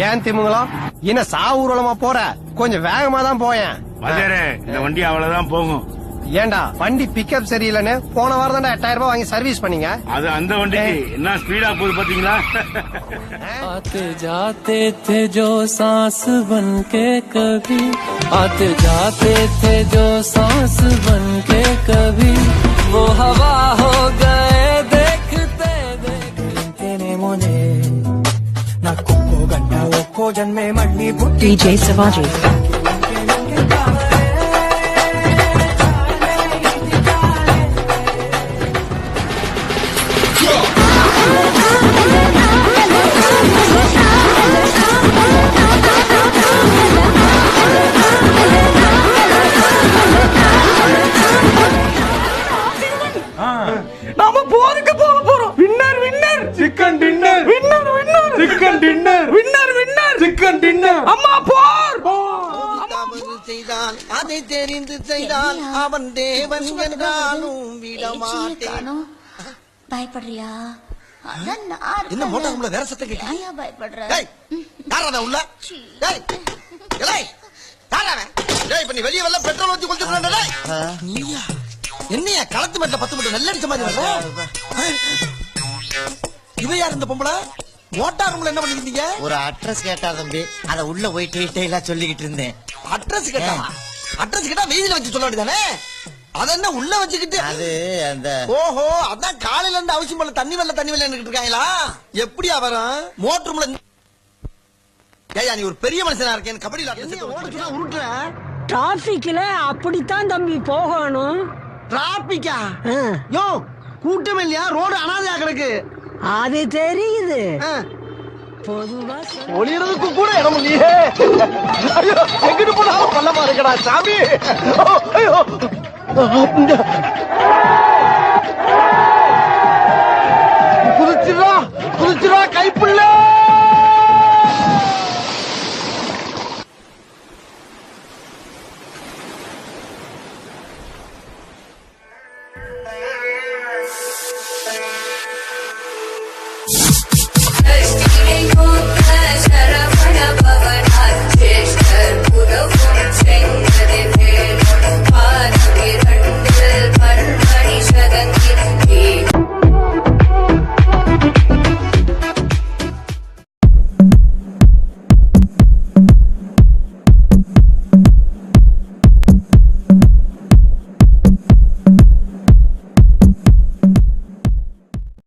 ஏன் திமுங்கலாம் என்ன சாவூர்வலமா போற கொஞ்சம் வேகமா தான் போயேன். இந்த வண்டி அவ்வளவுதான் போகும். ஏண்டா வண்டி பிக்கப் சரியில்லைன்னு போன வாரம் தான் 8000 ரூபாய் வாங்கி சர்வீஸ் பண்ணீங்க. அது அந்த வண்டிக்கு என்ன ஸ்பீடா போகுது பாத்தீங்களா? आते जाते थे जो सांस बन के कभी आते जाते थे जो सांस बन के कभी वो हवा हो गए देखते देखते ने मुझे ना कुको गंडा वो को जन्मे मल्ली DJ Savaji. நாம போருக்கு போக போறோம். Winner winner chicken dinner. Winner winner chicken dinner. Winner winner chicken dinner. அம்மா போர். செய்தான் அதை தெரிந்து செய்தான் அவன் தேவன் என்றாலும் விடமாட்டேன். பயப்படுறியா? என்ன மோட்டார் உள்ள வேற சத்தம் கேட்க? ஐயா பயப்படுற. டேய் யாரடா உள்ள? டேய் டேய் யாரடா? டேய் இப்ப நீ வெளிய வரல பெட்ரோல் ஊத்தி கொளுத்துறடா. டேய் நீயா? என்னையா களத்து மேட்ல 10 மட்டும் நல்ல அடிச்ச மாதிரி வர? இவ யார் இந்த பொம்பளை? மோட்டார் ரூம்ல என்ன பண்ணிருந்தீங்க? ஒரு அட்ரஸ் கேட்டா தம்பி, அத உள்ள போய் டீடைலா சொல்லிக்கிட்டு இருந்தேன். அட்ரஸ் கேட்டா? அட்ரஸ் கேட்டா வீதியில வச்சு சொல்ல வேண்டியதானே? அத என்ன உள்ள வச்சுக்கிட்டு? அது அந்த ஓஹோ அதான் காலையில இருந்து அவசியம் போல தண்ணி வெள்ள இருக்காங்களா? எப்படியா வரும் மோட்டர் ரூம்ல? ஏயா நீ ஒரு பெரிய மனுஷனா இருக்கேன் கபடி விளையாட்டு உருட்டுற. டிராபிக்ல அப்படித்தான் தம்பி போகணும். டிராபிக்கா? யோ கூட்டம் இல்லையா? ரோடு அனாதையா கிடக்கு. அது தெரியுது. பொதுவா ஒளியறதுக்கு கூட இடம் இல்லையே. ஐயோ எங்கிட்டு போனாலும் பள்ளமா இருக்கடா சாமி. ஐயோ குதிச்சுடா கைப்புள்ள. Shut up,